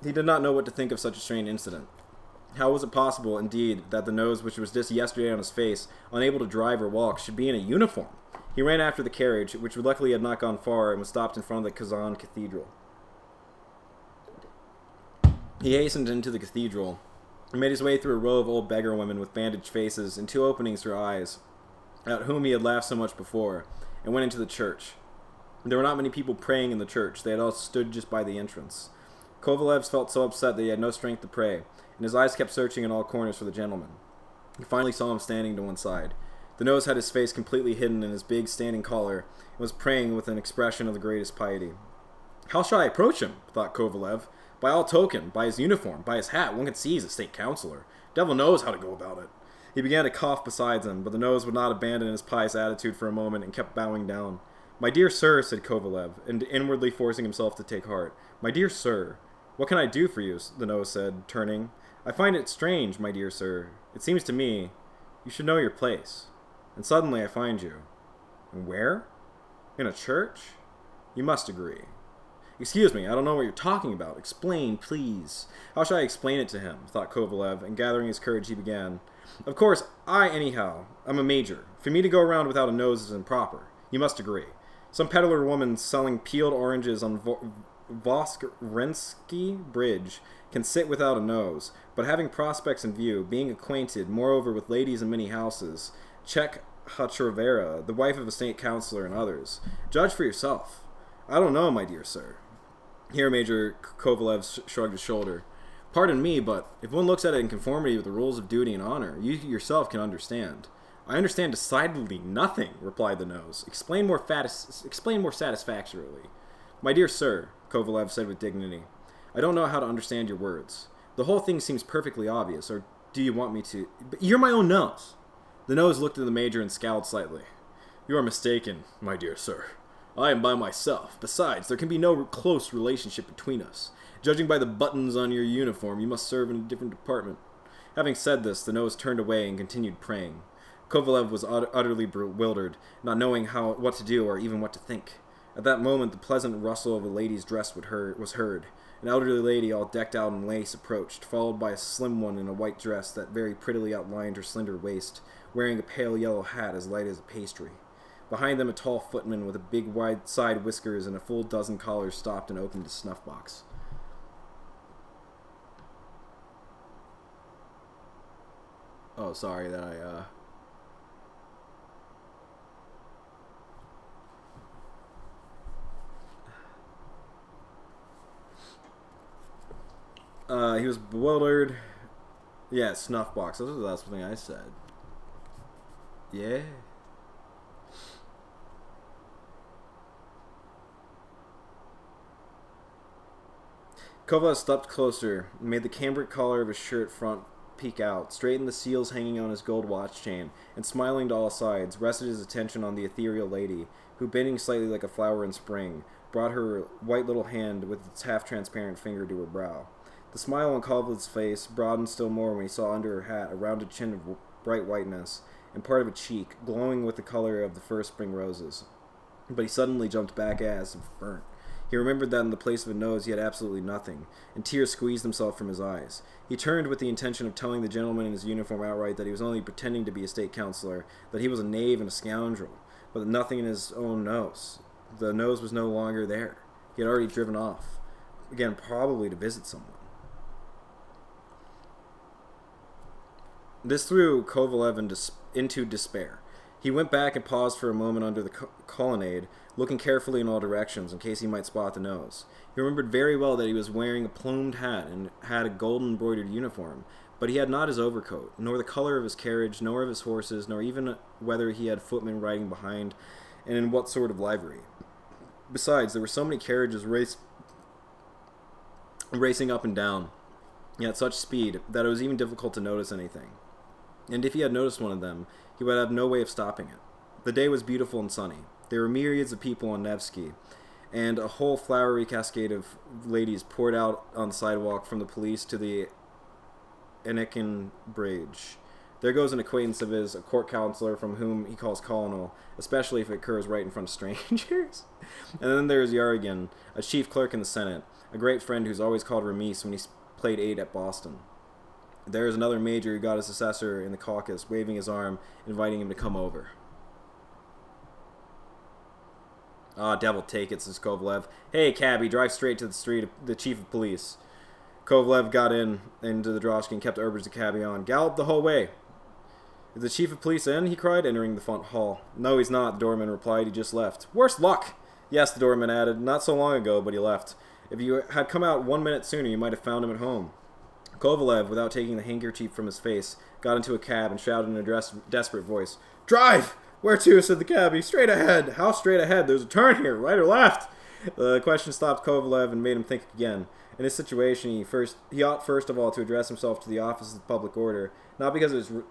He did not know what to think of such a strange incident. How was it possible, indeed, that the nose, which was just yesterday on his face, unable to drive or walk, should be in a uniform? He ran after the carriage, which luckily had not gone far, and was stopped in front of the Kazan Cathedral. He hastened into the cathedral, and made his way through a row of old beggar women with bandaged faces and 2 openings for eyes, at whom he had laughed so much before, and went into the church. There were not many people praying in the church. They had all stood just by the entrance. Kovalev felt so upset that he had no strength to pray, and his eyes kept searching in all corners for the gentleman. He finally saw him standing to one side. The nose had his face completely hidden in his big standing collar, and was praying with an expression of the greatest piety. "How shall I approach him?" thought Kovalev. "By all token, by his uniform, by his hat, one can see he's a state councilor. Devil knows how to go about it." He began to cough beside him, but the nose would not abandon his pious attitude for a moment, and kept bowing down. "My dear sir," said Kovalev, and inwardly forcing himself to take heart. "My dear sir." "What can I do for you?" the nose said, turning. "I find it strange, my dear sir. It seems to me you should know your place. And suddenly I find you." "And where?" "In a church?" "You must agree." "Excuse me, I don't know what you're talking about. Explain, please." "How shall I explain it to him?" thought Kovalev, and gathering his courage he began. "Of course, I'm a major. For me to go around without a nose is improper. You must agree. Some peddler woman selling peeled oranges on Voskrensky Bridge can sit without a nose, but having prospects in view, being acquainted, moreover, with ladies in many houses, Czech Hachrovera, the wife of a state councilor, and others. Judge for yourself." "I don't know, my dear sir." Here Major Kovalev shrugged his shoulder. "Pardon me, but if one looks at it in conformity with the rules of duty and honor, you yourself can understand." "I understand decidedly nothing," replied the nose. Explain more satisfactorily." "My dear sir," Kovalev said with dignity, "I don't know how to understand your words. The whole thing seems perfectly obvious, or do you want me to—" "But you're my own nose." The nose looked at the major and scowled slightly. "You are mistaken, my dear sir. I am by myself. Besides, there can be no close relationship between us. Judging by the buttons on your uniform, you must serve in a different department." Having said this, the nose turned away and continued praying. Kovalev was utterly bewildered, not knowing what to do or even what to think. At that moment, the pleasant rustle of a lady's dress was heard. An elderly lady, all decked out in lace, approached, followed by a slim one in a white dress that very prettily outlined her slender waist, wearing a pale yellow hat as light as a pastry. Behind them, a tall footman with a big wide side whiskers and a full dozen collars stopped and opened a snuff box. Oh, sorry that he was bewildered. Yeah, snuff box. That's the last thing I said. Yeah. Kovalev stepped closer, made the cambric collar of his shirt front peek out, straightened the seals hanging on his gold watch chain, and smiling to all sides, rested his attention on the ethereal lady, who, bending slightly like a flower in spring, brought her white little hand with its half-transparent finger to her brow. The smile on Kovalev's face broadened still more when he saw under her hat a rounded chin of bright whiteness, and part of a cheek, glowing with the color of the first spring roses. But he suddenly jumped back as if burnt. He remembered that in the place of a nose he had absolutely nothing, and tears squeezed themselves from his eyes. He turned with the intention of telling the gentleman in his uniform outright that he was only pretending to be a state councilor, that he was a knave and a scoundrel, but nothing in his own nose. The nose was no longer there. He had already driven off, again probably to visit someone. This threw Kovalev into despair. He went back and paused for a moment under the colonnade, looking carefully in all directions in case he might spot the nose. He remembered very well that he was wearing a plumed hat and had a golden embroidered uniform, but he had not his overcoat, nor the color of his carriage, nor of his horses, nor even whether he had footmen riding behind, and in what sort of livery. Besides, there were so many carriages racing up and down, at such speed that it was even difficult to notice anything. And if he had noticed one of them, he would have no way of stopping it. The day was beautiful and sunny. There were myriads of people on Nevsky, and a whole flowery cascade of ladies poured out on the sidewalk from the police to the Anakin Bridge. There goes an acquaintance of his, a court counselor from whom he calls colonel, especially if it occurs right in front of strangers. And then there's Yarrigan, a chief clerk in the Senate, a great friend who's always called Remise when he played aide at Boston. There is another major who got his successor in the caucus, waving his arm, inviting him to come over. Ah, devil take it, says Kovalev. Hey, cabby, drive straight to the street of the chief of police. Kovalev got into the droshky and kept urging the cabby on. Gallop the whole way. Is the chief of police in? He cried, entering the front hall. No, he's not, the doorman replied. He just left. Worse luck! Yes, the doorman added. Not so long ago, but he left. If you had come out 1 minute sooner, you might have found him at home. Kovalev, without taking the handkerchief from his face, got into a cab and shouted in a desperate voice, Drive! Where to? Said the cabby. Straight ahead. How straight ahead? There's a turn here, right or left? The question stopped Kovalev and made him think again. In this situation, he ought first of all to address himself to the Office of Public Order, not because it was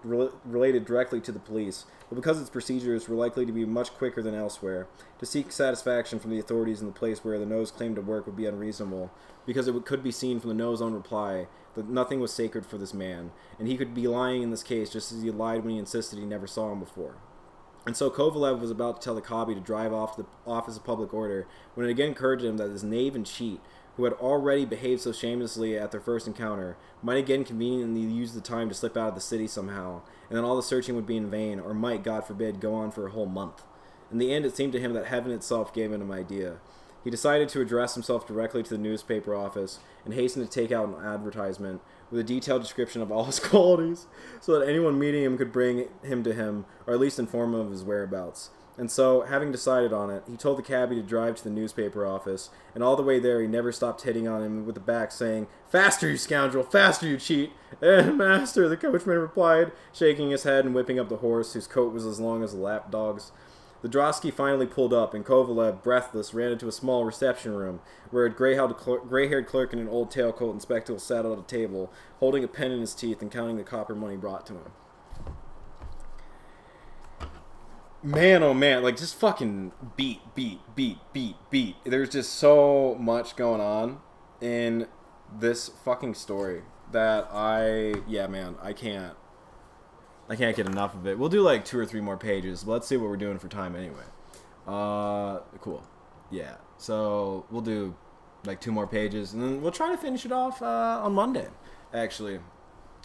related directly to the police, but because its procedures were likely to be much quicker than elsewhere. To seek satisfaction from the authorities in the place where the nose claimed to work would be unreasonable, because it could be seen from the nose's own reply that nothing was sacred for this man, and he could be lying in this case just as he lied when he insisted he never saw him before. And so Kovalev was about to tell the cabby to drive off to the Office of Public Order when it again occurred to him that this knave and cheat, who had already behaved so shamelessly at their first encounter, might again conveniently use the time to slip out of the city somehow, and then all the searching would be in vain, or might, God forbid, go on for a whole month. In the end, it seemed to him that heaven itself gave him an idea. He decided to address himself directly to the newspaper office and hastened to take out an advertisement with a detailed description of all his qualities, so that anyone meeting him could bring him to him, or at least inform him of his whereabouts. And so, having decided on it, he told the cabby to drive to the newspaper office, and all the way there he never stopped hitting on him with the back, saying, Faster, you scoundrel! Faster, you cheat! Master, the coachman replied, shaking his head and whipping up the horse, whose coat was as long as a lapdog's. The drosky finally pulled up, and Kovalev, breathless, ran into a small reception room, where a gray-haired clerk in an old tailcoat and spectacles sat at a table, holding a pen in his teeth and counting the copper money brought to him. Man, oh man, like, just fucking beat. There's just so much going on in this fucking story that I can't get enough of it. We'll do like 2 or 3 more pages, but let's see what we're doing for time anyway. Cool. Yeah, so we'll do like 2 more pages, and then we'll try to finish it off on Monday, actually,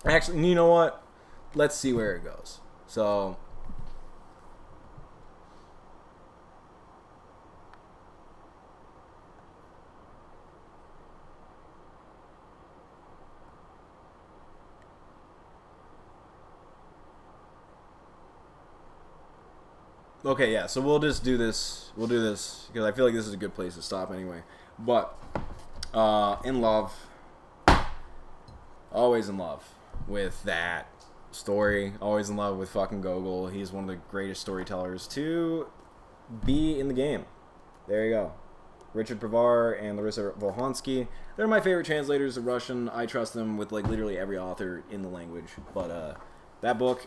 you know what? Let's see where it goes. So... Okay, yeah, so we'll just do this. We'll do this because I feel like this is a good place to stop anyway. But, in love, always in love with that story. Always in love with fucking Gogol. He's one of the greatest storytellers to be in the game. There you go. Richard Prevar and Larissa Volhansky. They're my favorite translators of Russian. I trust them with like literally every author in the language. But that book...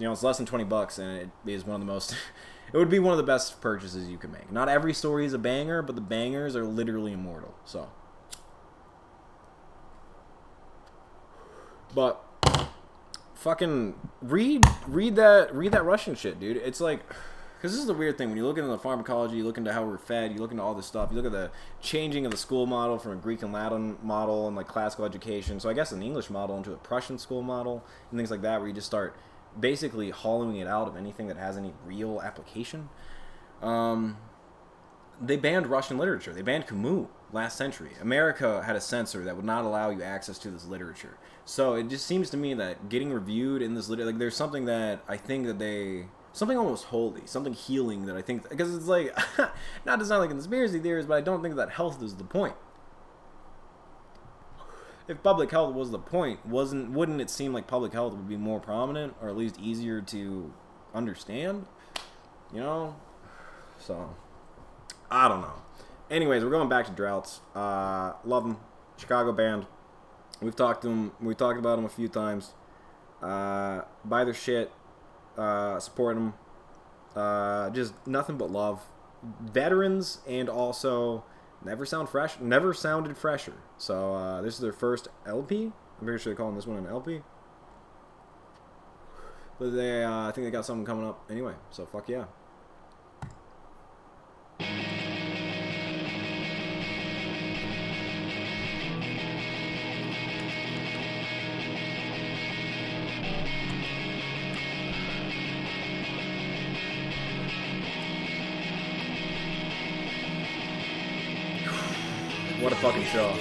it's less than $20, and it is one of the most... it would be one of the best purchases you can make. Not every story is a banger, but the bangers are literally immortal. So, but fucking read that Russian shit, dude. It's like, because this is the weird thing when you look into the pharmacology, you look into how we're fed, you look into all this stuff, you look at the changing of the school model from a Greek and Latin model and like classical education. So I guess an English model into a Prussian school model and things like that, where you just start basically hollowing it out of anything that has any real application. They banned Russian literature. They banned Camus last century. America had a censor that would not allow you access to this literature. So it just seems to me that getting reviewed in this literature, like there's something that I think that they something almost holy, something healing that I think, because it's like, not to sound like a conspiracy theorist, but I don't think that health is the point. If public health was the point, wouldn't it seem like public health would be more prominent, or at least easier to understand? You know? So, I don't know. Anyways, we're going back to Droughts. Love them. Chicago band. We've talked to them. We talked about them a few times. Buy their shit. Support them. Just nothing but love. Veterans, and also never sounded fresher. So this is their first LP. I'm pretty sure they're calling this one an LP. But they, I think they got something coming up anyway. So fuck yeah. What a fucking show.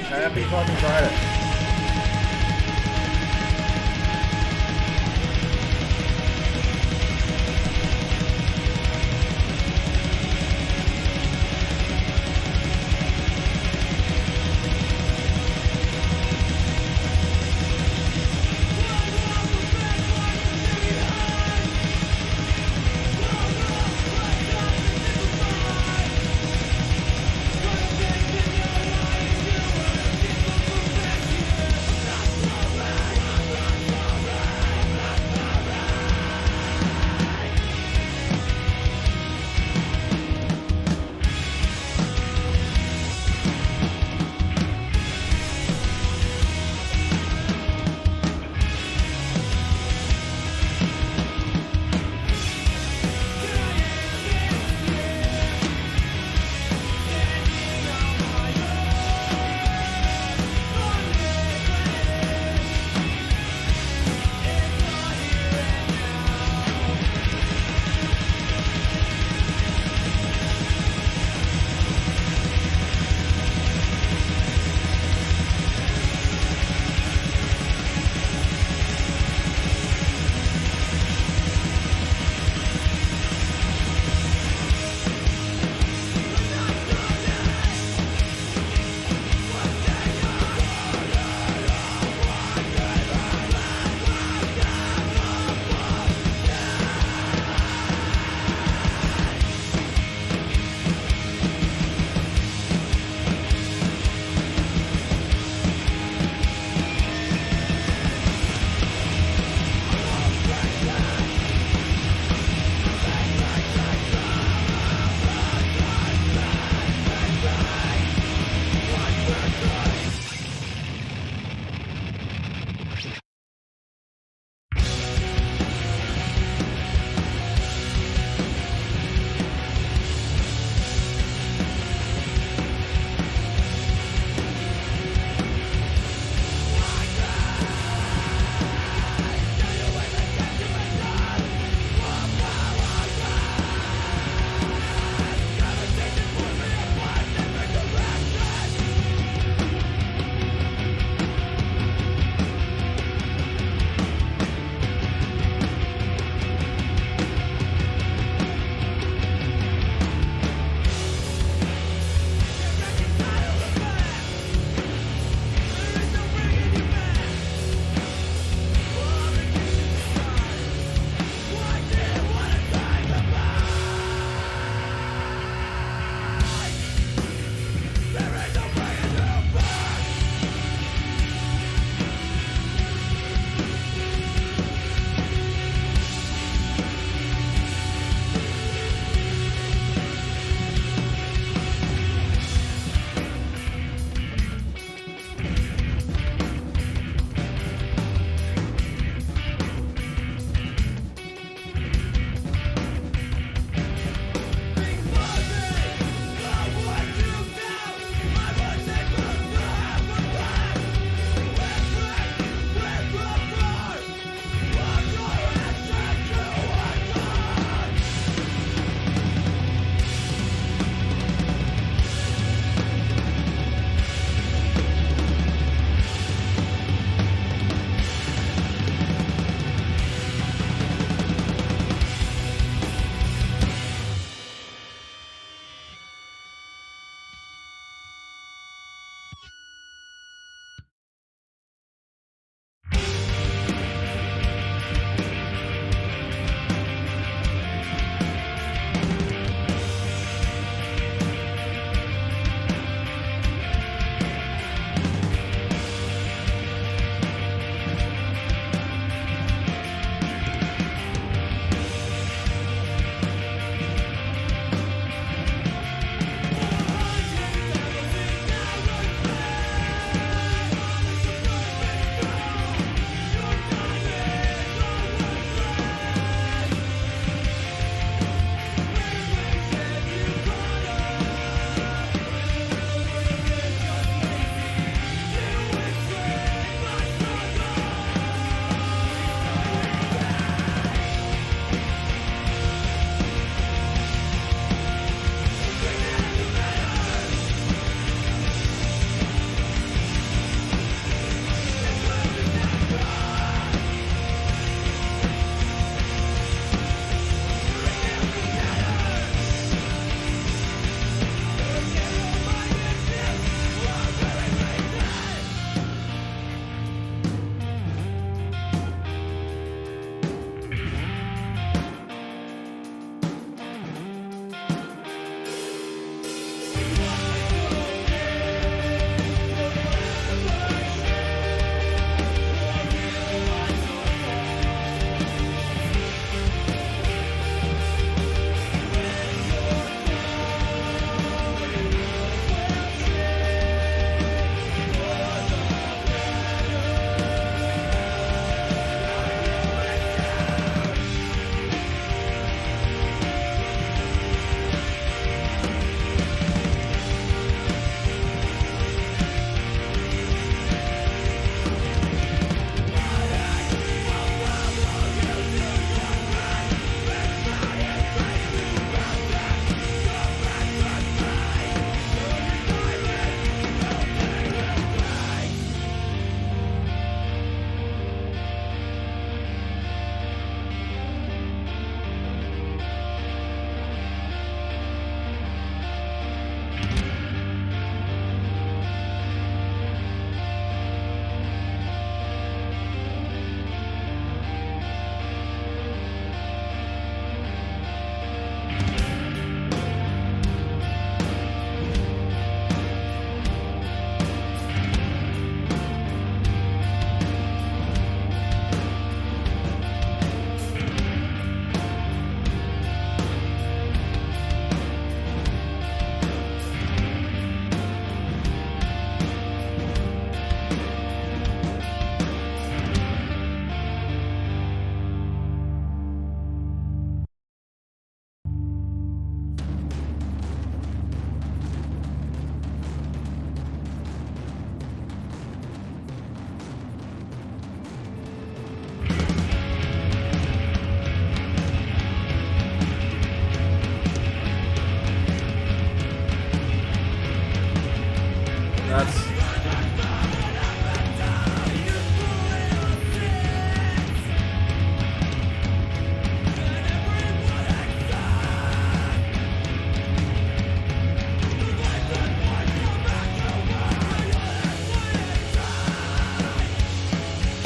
Happy fucking Friday.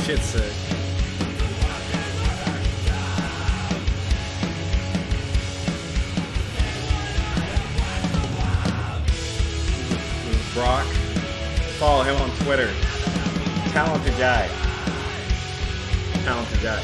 shit's sick. Brock. Follow him on Twitter. Talented guy. Talented guy.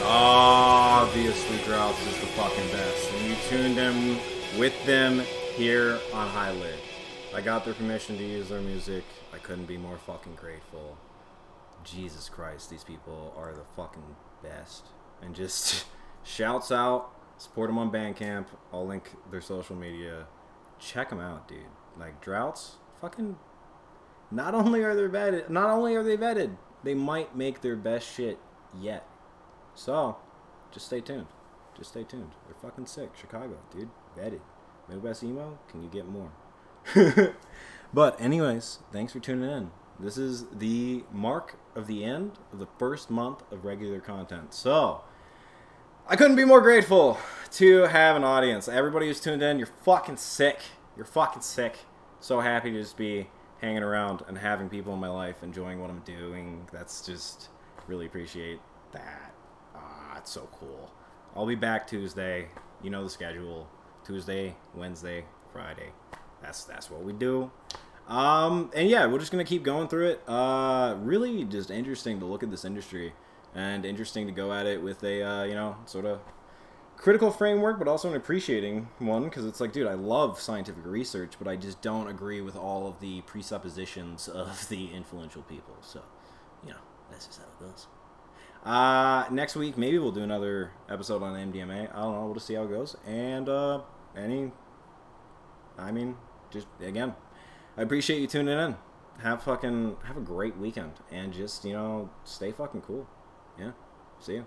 Obviously, Droughts is the fucking best. And you tuned them with them here on High Lit. I got their permission to use their music. I couldn't be more fucking grateful. Jesus Christ, these people are the fucking best. And just shouts out, support them on Bandcamp. I'll link their social media. Check them out, dude. Like, Droughts, fucking, not only are they vetted, they might make their best shit yet. So, just stay tuned. Just stay tuned. They're fucking sick. Chicago, dude. Vetted. Midwest Emo, can you get more? But anyways, thanks for tuning in. This is the mark of the end of the first month of regular content. So, I couldn't be more grateful to have an audience. Everybody who's tuned in, you're fucking sick. You're fucking sick. So happy to just be hanging around and having people in my life enjoying what I'm doing. That's just, really appreciate that. It's so cool. I'll be back Tuesday. You know the schedule. Tuesday, Wednesday, Friday. That's what we do. And yeah, we're just gonna keep going through it. Really just interesting to look at this industry, and interesting to go at it with a sort of critical framework, but also an appreciating one, because it's like, dude, I love scientific research, but I just don't agree with all of the presuppositions of the influential people. So, that's just how it goes. Next week, maybe we'll do another episode on MDMA. I don't know. We'll just see how it goes. And, just, again, I appreciate you tuning in. Have a great weekend. And just, stay fucking cool. Yeah. See ya.